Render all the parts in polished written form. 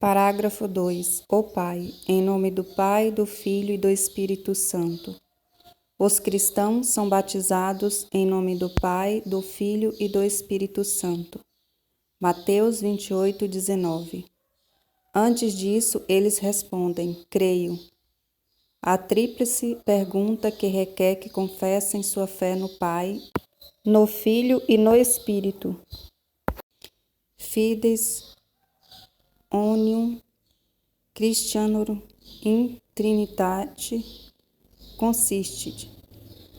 Parágrafo 2. O Pai, em nome do Pai, do Filho e do Espírito Santo. Os cristãos são batizados em nome do Pai, do Filho e do Espírito Santo. Mateus 28, 19. Antes disso, eles respondem: creio. A tríplice pergunta que requer que confessem sua fé no Pai, no Filho e no Espírito. Fides Omnium Christianorum in Trinitate consiste.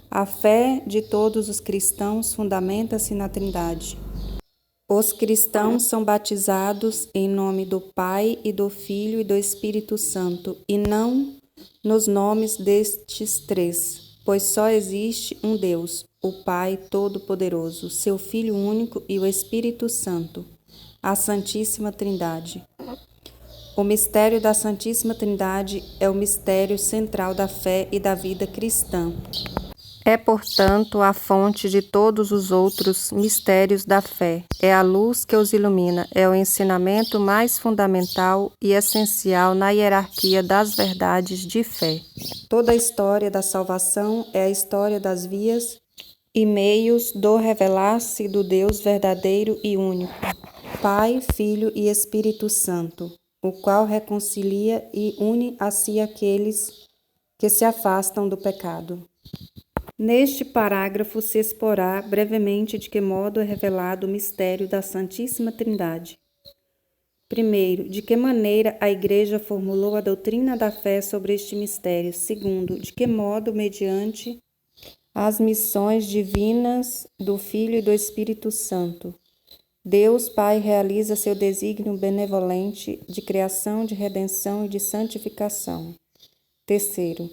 A fé de todos os cristãos fundamenta-se na Trindade. Os cristãos são batizados em nome do Pai e do Filho e do Espírito Santo, e não nos nomes destes três, pois só existe um Deus, o Pai Todo-Poderoso, seu Filho único e o Espírito Santo, a Santíssima Trindade. O mistério da Santíssima Trindade é o mistério central da fé e da vida cristã. É, portanto, a fonte de todos os outros mistérios da fé. É a luz que os ilumina, é o ensinamento mais fundamental e essencial na hierarquia das verdades de fé. Toda a história da salvação é a história das vias e meios do revelar-se do Deus verdadeiro e único, Pai, Filho e Espírito Santo, o qual reconcilia e une a si aqueles que se afastam do pecado. Neste parágrafo se exporá brevemente de que modo é revelado o mistério da Santíssima Trindade. Primeiro, de que maneira a Igreja formulou a doutrina da fé sobre este mistério. Segundo, de que modo, mediante as missões divinas do Filho e do Espírito Santo, Deus Pai realiza seu desígnio benevolente de criação, de redenção e de santificação. Terceiro,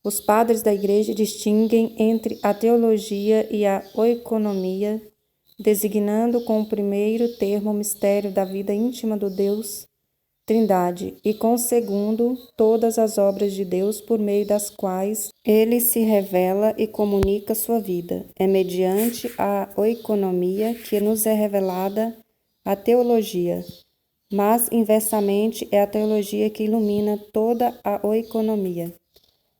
os padres da Igreja distinguem entre a teologia e a oikonomia, designando com o primeiro termo o mistério da vida íntima do Deus Trindade e com o segundo todas as obras de Deus por meio das quais ele se revela e comunica sua vida. É mediante a oikonomia que nos é revelada a teologia, mas inversamente é a teologia que ilumina toda a oikonomia.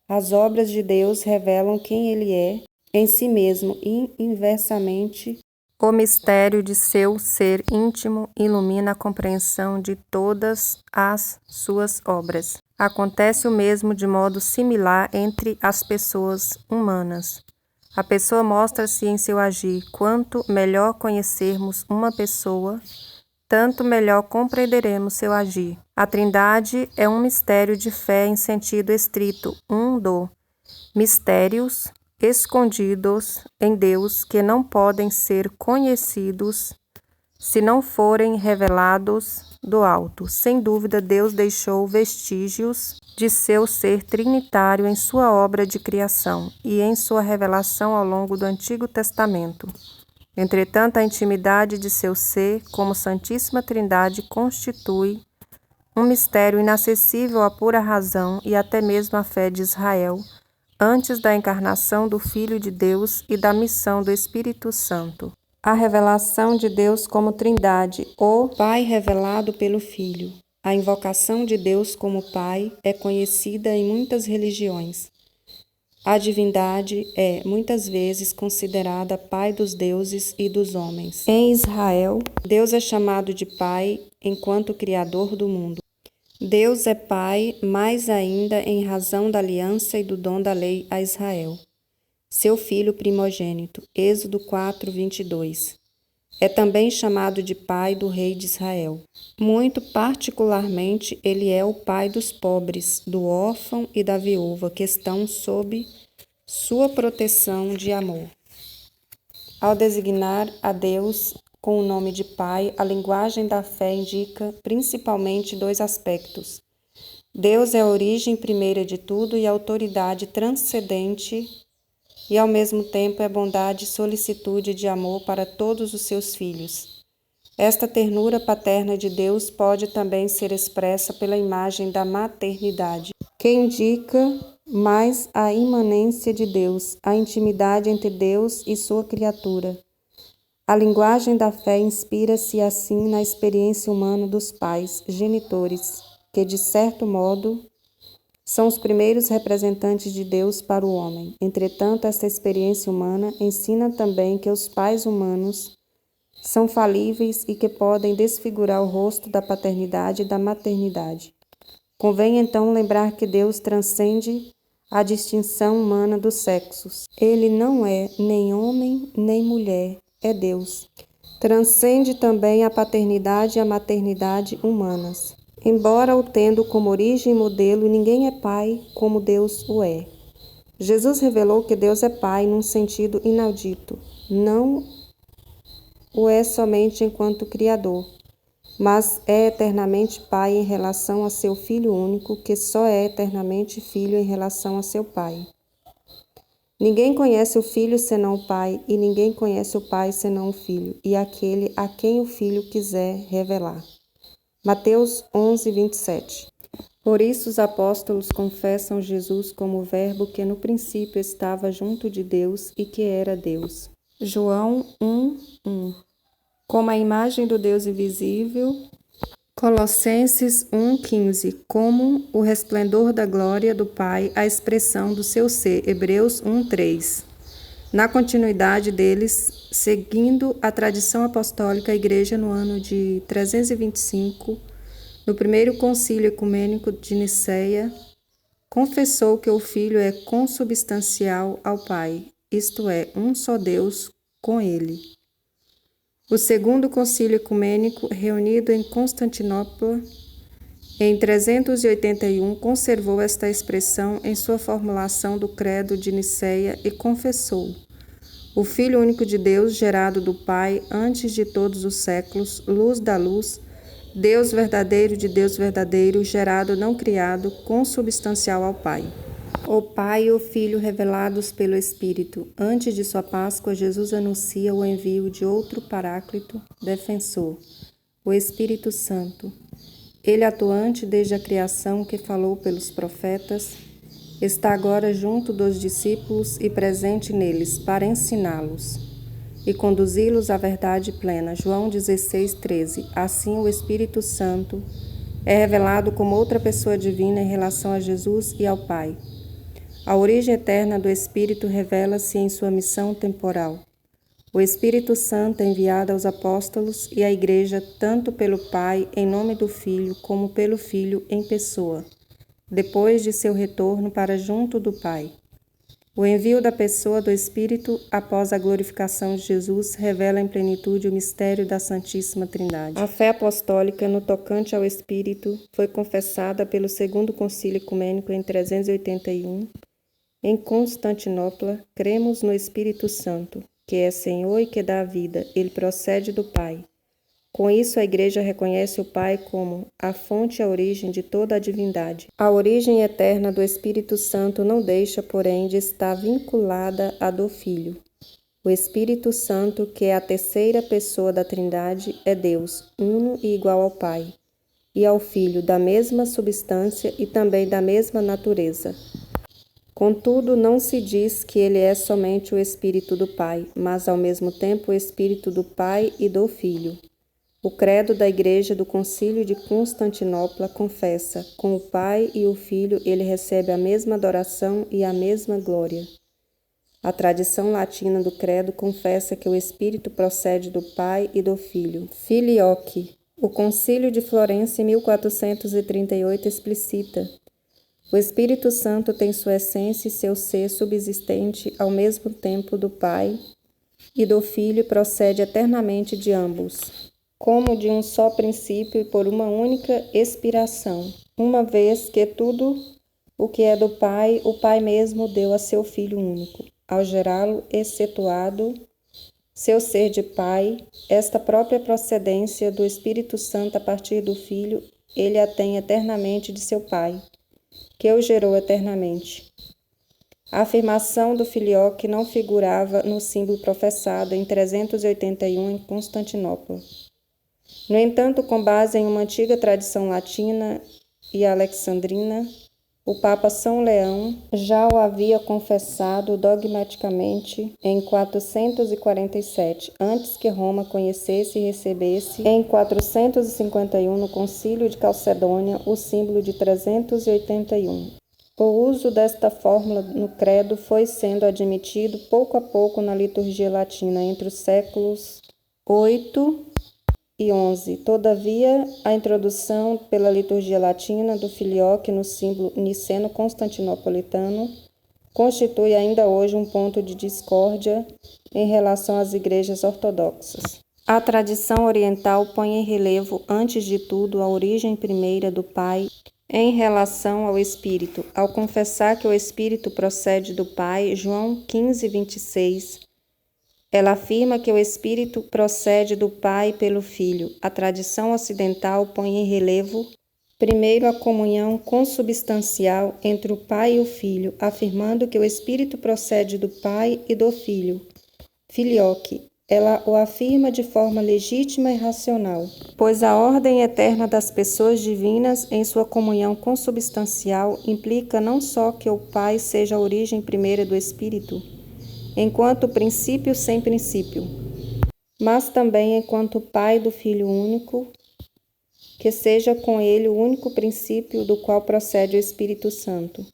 As obras de Deus revelam quem Ele é em si mesmo e, inversamente, o mistério de seu ser íntimo ilumina a compreensão de todas as suas obras. Acontece o mesmo de modo similar entre as pessoas humanas. A pessoa mostra-se em seu agir. Quanto melhor conhecermos uma pessoa, tanto melhor compreenderemos seu agir. A Trindade é um mistério de fé em sentido estrito, um dos mistérios escondidos em Deus que não podem ser conhecidos se não forem revelados do alto. Sem dúvida, Deus deixou vestígios de seu ser trinitário em sua obra de criação e em sua revelação ao longo do Antigo Testamento. Entretanto, a intimidade de seu ser, como Santíssima Trindade, constitui um mistério inacessível à pura razão e até mesmo à fé de Israel, antes da encarnação do Filho de Deus e da missão do Espírito Santo. A revelação de Deus como Trindade, o Pai revelado pelo Filho. A invocação de Deus como Pai é conhecida em muitas religiões. A divindade é, muitas vezes, considerada Pai dos deuses e dos homens. Em Israel, Deus é chamado de Pai enquanto Criador do mundo. Deus é Pai mais ainda em razão da aliança e do dom da lei a Israel, seu filho primogênito. Êxodo 4, 22. É também chamado de Pai do rei de Israel. Muito particularmente, ele é o Pai dos pobres, do órfão e da viúva, que estão sob sua proteção de amor. Ao designar a Deus com o nome de Pai, a linguagem da fé indica principalmente dois aspectos. Deus é a origem primeira de tudo e a autoridade transcendente, e ao mesmo tempo é bondade e solicitude de amor para todos os seus filhos. Esta ternura paterna de Deus pode também ser expressa pela imagem da maternidade, que indica mais a imanência de Deus, a intimidade entre Deus e sua criatura. A linguagem da fé inspira-se assim na experiência humana dos pais, genitores, que, de certo modo, são os primeiros representantes de Deus para o homem. Entretanto, esta experiência humana ensina também que os pais humanos são falíveis e que podem desfigurar o rosto da paternidade e da maternidade. Convém então lembrar que Deus transcende a distinção humana dos sexos. Ele não é nem homem nem mulher, é Deus. Transcende também a paternidade e a maternidade humanas. Embora o tendo como origem e modelo, ninguém é pai como Deus o é. Jesus revelou que Deus é pai num sentido inaudito. Não o é somente enquanto Criador, mas é eternamente pai em relação a seu Filho único, que só é eternamente filho em relação a seu Pai. Ninguém conhece o Filho senão o Pai, e ninguém conhece o Pai senão o Filho, e aquele a quem o Filho quiser revelar. Mateus 11, 27. Por isso os apóstolos confessam Jesus como o Verbo que no princípio estava junto de Deus e que era Deus. João 1, 1. Como a imagem do Deus invisível. Colossenses 1,15. Como o resplendor da glória do Pai, a expressão do seu ser. Hebreus 1,3. Na continuidade deles, seguindo a tradição apostólica, a Igreja, no ano de 325, no primeiro concílio ecumênico de Niceia, confessou que o Filho é consubstancial ao Pai, isto é, um só Deus com ele. O segundo concílio ecumênico, reunido em Constantinopla em 381, conservou esta expressão em sua formulação do Credo de Niceia e confessou: o Filho único de Deus, gerado do Pai antes de todos os séculos, luz da luz, Deus verdadeiro de Deus verdadeiro, gerado não criado, consubstancial ao Pai. O Pai e o Filho revelados pelo Espírito. Antes de sua Páscoa, Jesus anuncia o envio de outro Paráclito, defensor, o Espírito Santo. Ele, atuante desde a criação, que falou pelos profetas, está agora junto dos discípulos e presente neles, para ensiná-los e conduzi-los à verdade plena. João 16:13. Assim, o Espírito Santo é revelado como outra pessoa divina em relação a Jesus e ao Pai. A origem eterna do Espírito revela-se em sua missão temporal. O Espírito Santo é enviado aos apóstolos e à Igreja tanto pelo Pai, em nome do Filho, como pelo Filho em pessoa, depois de seu retorno para junto do Pai. O envio da pessoa do Espírito após a glorificação de Jesus revela em plenitude o mistério da Santíssima Trindade. A fé apostólica no tocante ao Espírito foi confessada pelo Segundo Concílio Ecumênico em 381. Em Constantinopla, cremos no Espírito Santo, que é Senhor e que dá a vida. Ele procede do Pai. Com isso, a Igreja reconhece o Pai como a fonte e a origem de toda a divindade. A origem eterna do Espírito Santo não deixa, porém, de estar vinculada à do Filho. O Espírito Santo, que é a terceira pessoa da Trindade, é Deus, uno e igual ao Pai, e ao Filho, da mesma substância e também da mesma natureza. Contudo, não se diz que ele é somente o Espírito do Pai, mas ao mesmo tempo o Espírito do Pai e do Filho. O credo da Igreja do Concílio de Constantinopla confessa: com o Pai e o Filho ele recebe a mesma adoração e a mesma glória. A tradição latina do credo confessa que o Espírito procede do Pai e do Filho. Filioque. O Concílio de Florença em 1438 explicita: o Espírito Santo tem sua essência e seu ser subsistente ao mesmo tempo do Pai e do Filho e procede eternamente de ambos, como de um só princípio e por uma única expiração, uma vez que tudo o que é do Pai, o Pai mesmo deu a seu Filho único, ao gerá-lo excetuado seu ser de Pai, esta própria procedência do Espírito Santo a partir do Filho, ele a tem eternamente de seu Pai, que o gerou eternamente. A afirmação do Filioque não figurava no símbolo professado em 381 em Constantinopla. No entanto, com base em uma antiga tradição latina e alexandrina, O Papa São Leão já o havia confessado dogmaticamente em 447, antes que Roma conhecesse e recebesse em 451 no Concílio de Calcedônia o símbolo de 381. O uso desta fórmula no credo foi sendo admitido pouco a pouco na liturgia latina entre os séculos 8 e 11. Todavia, a introdução pela liturgia latina do filioque no símbolo niceno-constantinopolitano constitui ainda hoje um ponto de discórdia em relação às igrejas ortodoxas. A tradição oriental põe em relevo, antes de tudo, a origem primeira do Pai em relação ao Espírito. Ao confessar que o Espírito procede do Pai, João 15:26, ela afirma que o Espírito procede do Pai pelo Filho. A tradição ocidental põe em relevo, primeiro, a comunhão consubstancial entre o Pai e o Filho, afirmando que o Espírito procede do Pai e do Filho. Filioque. Ela o afirma de forma legítima e racional, pois a ordem eterna das pessoas divinas em sua comunhão consubstancial implica não só que o Pai seja a origem primeira do Espírito, enquanto princípio sem princípio, mas também enquanto Pai do Filho único, que seja com ele o único princípio do qual procede o Espírito Santo.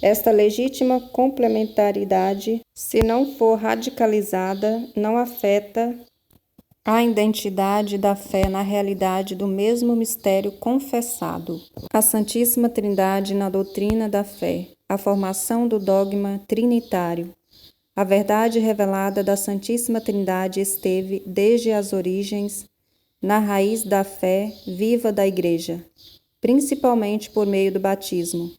Esta legítima complementaridade, se não for radicalizada, não afeta a identidade da fé na realidade do mesmo mistério confessado. A Santíssima Trindade na doutrina da fé, a formação do dogma trinitário. A verdade revelada da Santíssima Trindade esteve, desde as origens, na raiz da fé viva da Igreja, principalmente por meio do batismo.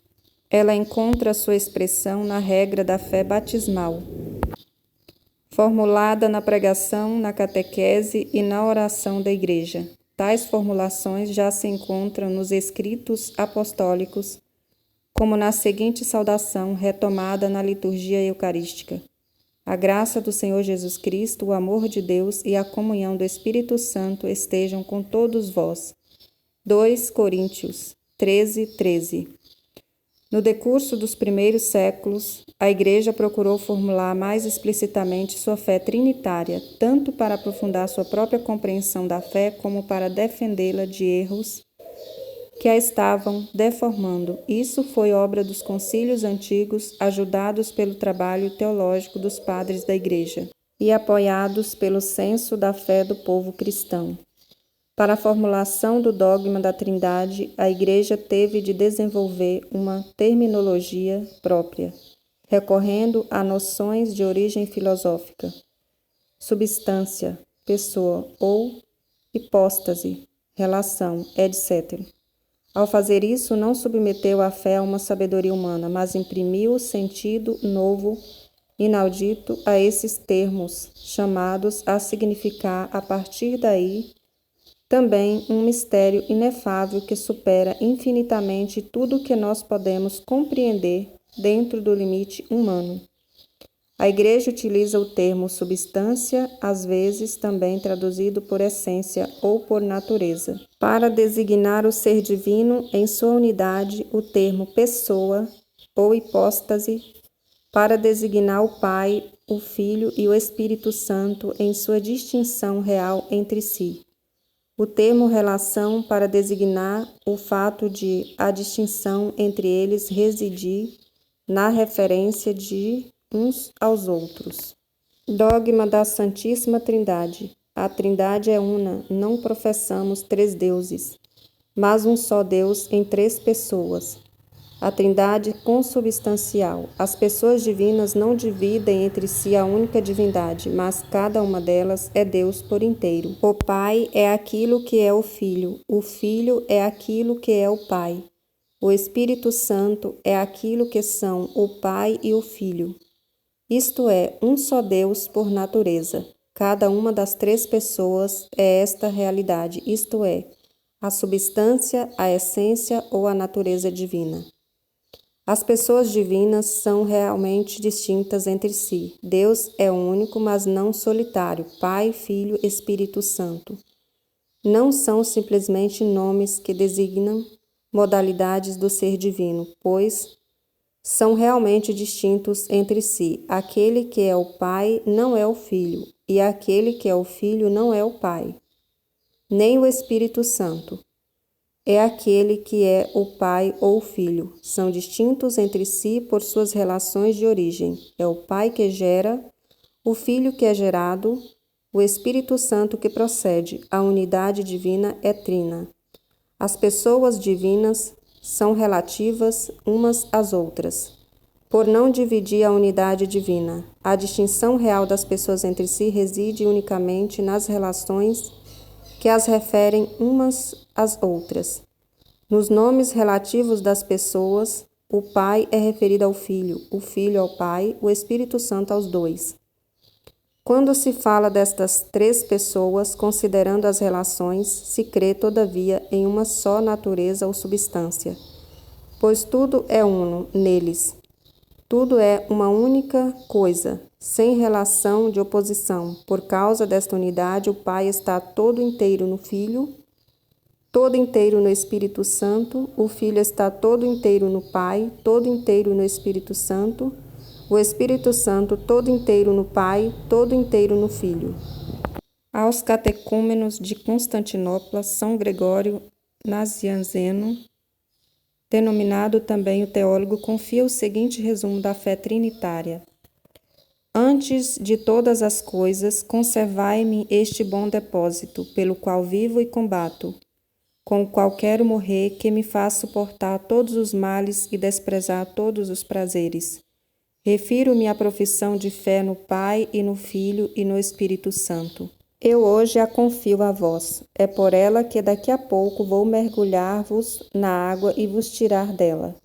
Ela encontra sua expressão na regra da fé batismal, formulada na pregação, na catequese e na oração da Igreja. Tais formulações já se encontram nos escritos apostólicos, como na seguinte saudação retomada na liturgia eucarística. A graça do Senhor Jesus Cristo, o amor de Deus e a comunhão do Espírito Santo estejam com todos vós. 2 Coríntios 13:13. No decurso dos primeiros séculos, a Igreja procurou formular mais explicitamente sua fé trinitária, tanto para aprofundar sua própria compreensão da fé, como para defendê-la de erros que a estavam deformando. Isso foi obra dos concílios antigos, ajudados pelo trabalho teológico dos padres da Igreja e apoiados pelo senso da fé do povo cristão. Para a formulação do dogma da Trindade, a Igreja teve de desenvolver uma terminologia própria, recorrendo a noções de origem filosófica, substância, pessoa ou hipóstase, relação, etc. Ao fazer isso, não submeteu a fé a uma sabedoria humana, mas imprimiu sentido novo, inaudito a esses termos, chamados a significar, a partir daí, também um mistério inefável que supera infinitamente tudo o que nós podemos compreender dentro do limite humano. A Igreja utiliza o termo substância, às vezes também traduzido por essência ou por natureza, para designar o ser divino em sua unidade, o termo pessoa ou hipóstase, para designar o Pai, o Filho e o Espírito Santo em sua distinção real entre si. O termo relação para designar o fato de a distinção entre eles residir na referência de uns aos outros. Dogma da Santíssima Trindade. A Trindade é una, não professamos três deuses, mas um só Deus em três pessoas. A Trindade consubstancial. As pessoas divinas não dividem entre si a única divindade, mas cada uma delas é Deus por inteiro. O Pai é aquilo que é o Filho é aquilo que é o Pai. O Espírito Santo é aquilo que são o Pai e o Filho. Isto é, um só Deus por natureza. Cada uma das três pessoas é esta realidade, isto é, a substância, a essência ou a natureza divina. As pessoas divinas são realmente distintas entre si. Deus é único, mas não solitário, Pai, Filho, Espírito Santo. Não são simplesmente nomes que designam modalidades do ser divino, pois são realmente distintos entre si. Aquele que é o Pai não é o Filho, e aquele que é o Filho não é o Pai, nem o Espírito Santo. É aquele que é o Pai ou o Filho. São distintos entre si por suas relações de origem. É o Pai que gera, o Filho que é gerado, o Espírito Santo que procede. A unidade divina é trina. As pessoas divinas são relativas umas às outras, por não dividir a unidade divina. A distinção real das pessoas entre si reside unicamente nas relações que as referem umas às outras. Nos nomes relativos das pessoas, o Pai é referido ao Filho, o Filho ao Pai, o Espírito Santo aos dois. Quando se fala destas três pessoas, considerando as relações, se crê, todavia, em uma só natureza ou substância, pois tudo é uno neles. Tudo é uma única coisa, sem relação de oposição. Por causa desta unidade, o Pai está todo inteiro no Filho, todo inteiro no Espírito Santo, o Filho está todo inteiro no Pai, todo inteiro no Espírito Santo, o Espírito Santo todo inteiro no Pai, todo inteiro no Filho. Aos catecúmenos de Constantinopla, São Gregório Nazianzeno, denominado também o teólogo, confia o seguinte resumo da fé trinitária. Antes de todas as coisas, conservai-me este bom depósito, pelo qual vivo e combato, com o qual quero morrer, que me faz suportar todos os males e desprezar todos os prazeres. Refiro-me à profissão de fé no Pai e no Filho e no Espírito Santo. Eu hoje a confio a vós. É por ela que daqui a pouco vou mergulhar-vos na água e vos tirar dela.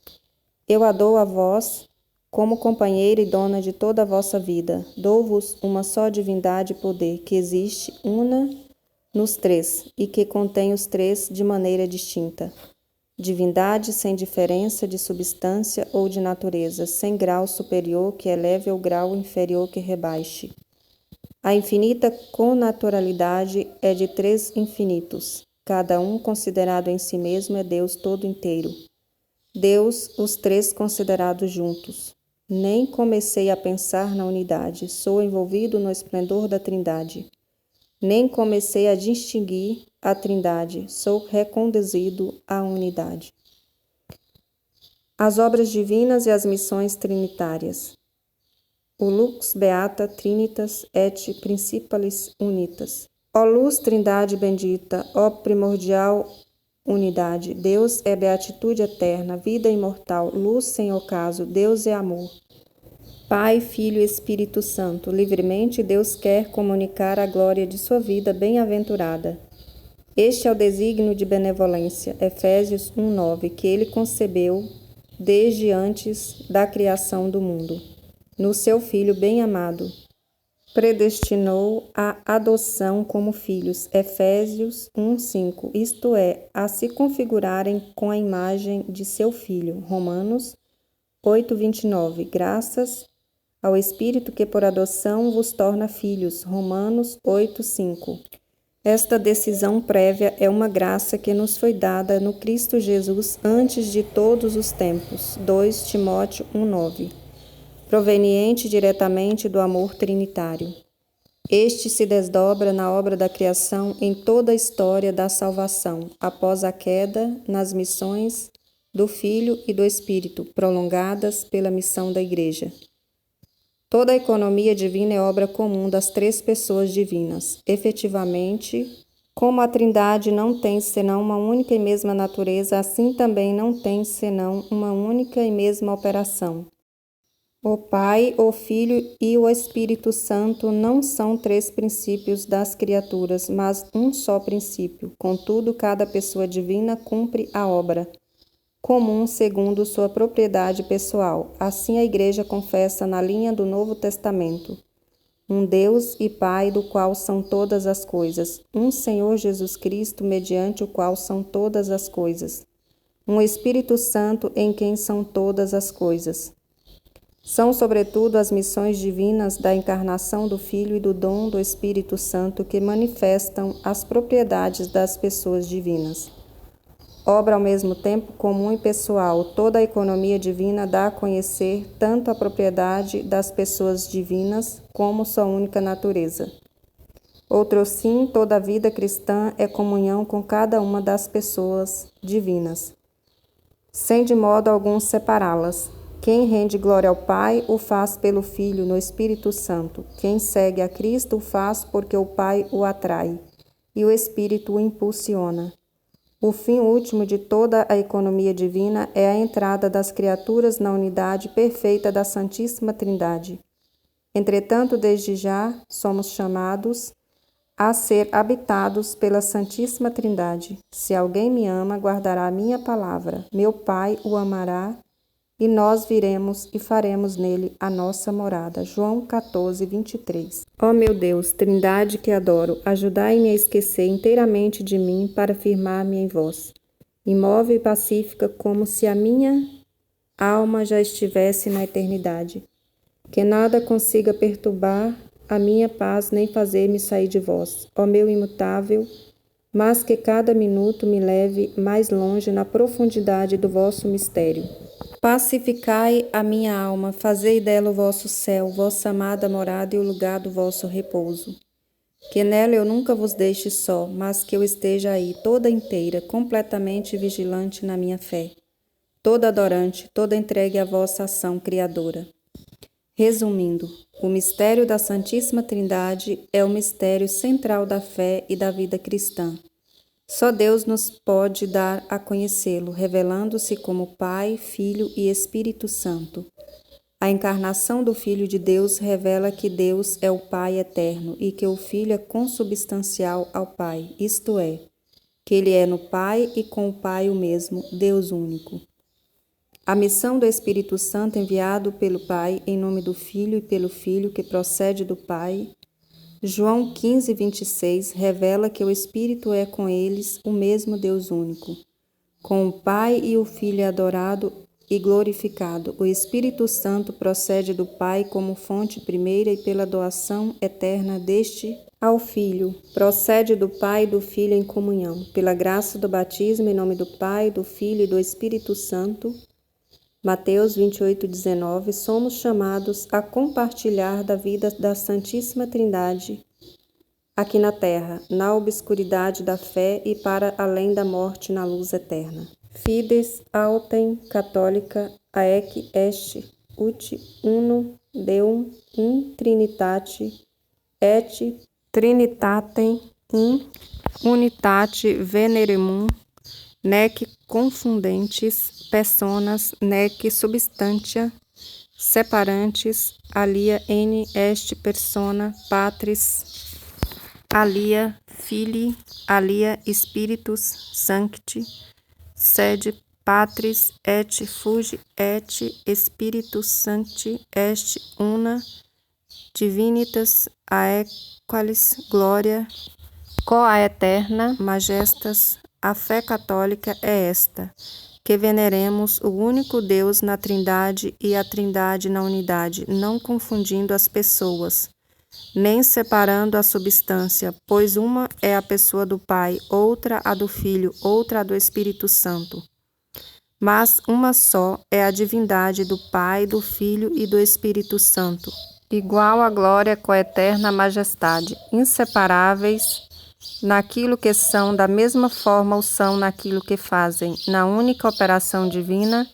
Eu a dou a vós como companheira e dona de toda a vossa vida. Dou-vos uma só divindade e poder, que existe una nos três e que contém os três de maneira distinta. Divindade sem diferença de substância ou de natureza, sem grau superior que eleve ou grau inferior que rebaixe. A infinita connaturalidade é de três infinitos. Cada um considerado em si mesmo é Deus todo inteiro. Deus, os três considerados juntos. Nem comecei a pensar na unidade, sou envolvido no esplendor da Trindade. Nem comecei a distinguir a Trindade, sou reconduzido à unidade. As obras divinas e as missões trinitárias. O lux beata trinitas et principalis unitas. Ó luz Trindade bendita, ó primordial unidade, Deus é beatitude eterna, vida imortal, luz sem ocaso, Deus é amor. Pai, Filho e Espírito Santo, livremente Deus quer comunicar a glória de sua vida bem-aventurada. Este é o desígnio de benevolência, Efésios 1:9, que ele concebeu desde antes da criação do mundo. No seu Filho bem-amado, predestinou a adoção como filhos, Efésios 1:5, isto é, a se configurarem com a imagem de seu Filho, Romanos 8:29, graças ao Espírito que por adoção vos torna filhos, Romanos 8:5. Esta decisão prévia é uma graça que nos foi dada no Cristo Jesus antes de todos os tempos, 2 Timóteo 1:9, proveniente diretamente do amor trinitário. Este se desdobra na obra da criação em toda a história da salvação, após a queda, nas missões do Filho e do Espírito, prolongadas pela missão da Igreja. Toda a economia divina é obra comum das três pessoas divinas. Efetivamente, como a Trindade não tem senão uma única e mesma natureza, assim também não tem senão uma única e mesma operação. O Pai, o Filho e o Espírito Santo não são três princípios das criaturas, mas um só princípio. Contudo, cada pessoa divina cumpre a obra comum segundo sua propriedade pessoal. Assim a Igreja confessa na linha do Novo Testamento: um Deus e Pai do qual são todas as coisas, um Senhor Jesus Cristo mediante o qual são todas as coisas, um Espírito Santo em quem são todas as coisas. São, sobretudo, as missões divinas da encarnação do Filho e do dom do Espírito Santo que manifestam as propriedades das pessoas divinas. obra ao mesmo tempo comum e pessoal. Toda a economia divina dá a conhecer tanto a propriedade das pessoas divinas como sua única natureza. Outrosim, toda a vida cristã é comunhão com cada uma das pessoas divinas, sem de modo algum separá-las. Quem rende glória ao Pai, o faz pelo Filho no Espírito Santo. Quem segue a Cristo, o faz porque o Pai o atrai e o Espírito o impulsiona. O fim último de toda a economia divina é a entrada das criaturas na unidade perfeita da Santíssima Trindade. Entretanto, desde já, somos chamados a ser habitados pela Santíssima Trindade. Se alguém me ama, guardará a minha palavra. Meu Pai o amará, e nós viremos e faremos nele a nossa morada. João 14, 23. Ó meu Deus, Trindade que adoro, ajudai-me a esquecer inteiramente de mim para firmar-me em vós, imóvel e pacífica, como se a minha alma já estivesse na eternidade. Que nada consiga perturbar a minha paz nem fazer-me sair de vós, ó meu imutável, mas que cada minuto me leve mais longe na profundidade do vosso mistério. Pacificai a minha alma, fazei dela o vosso céu, vossa amada morada e o lugar do vosso repouso. Que nela eu nunca vos deixe só, mas que eu esteja aí, toda inteira, completamente vigilante na minha fé, toda adorante, toda entregue à vossa ação criadora. Resumindo, o mistério da Santíssima Trindade é o mistério central da fé e da vida cristã. Só Deus nos pode dar a conhecê-lo, revelando-se como Pai, Filho e Espírito Santo. A encarnação do Filho de Deus revela que Deus é o Pai eterno e que o Filho é consubstancial ao Pai, isto é, que ele é no Pai e com o Pai o mesmo, Deus único. A missão do Espírito Santo enviado pelo Pai em nome do Filho e pelo Filho que procede do Pai, João 15, 26, revela que o Espírito é com eles o mesmo Deus único. Com o Pai e o Filho é adorado e glorificado. O Espírito Santo procede do Pai como fonte primeira e pela doação eterna deste ao Filho. Procede do Pai e do Filho em comunhão. Pela graça do batismo em nome do Pai, do Filho e do Espírito Santo, Mateus 28, 19, somos chamados a compartilhar da vida da Santíssima Trindade aqui na terra, na obscuridade da fé e para além da morte na luz eterna. Fides autem catholica aec est ut uno Deum in Trinitate et Trinitatem in unitate veneremum nec confundentes personas nec substantia separantes alia n est persona patris alia filii alia spiritus sancti sed patris et fugi et spiritus sancti est una divinitas aequalis gloria coaeterna majestas. A fé católica é esta, que veneremos o único Deus na Trindade e a Trindade na unidade, não confundindo as pessoas, nem separando a substância, pois uma é a pessoa do Pai, outra a do Filho, outra a do Espírito Santo. Mas uma só é a divindade do Pai, do Filho e do Espírito Santo, igual à glória coeterna majestade, inseparáveis naquilo que são, da mesma forma o são naquilo que fazem, na única operação divina.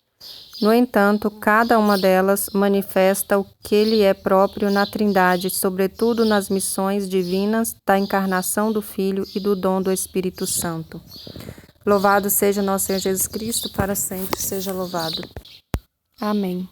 No entanto, cada uma delas manifesta o que lhe é próprio na Trindade, sobretudo nas missões divinas da encarnação do Filho e do dom do Espírito Santo. Louvado seja nosso Senhor Jesus Cristo, para sempre seja louvado. Amém.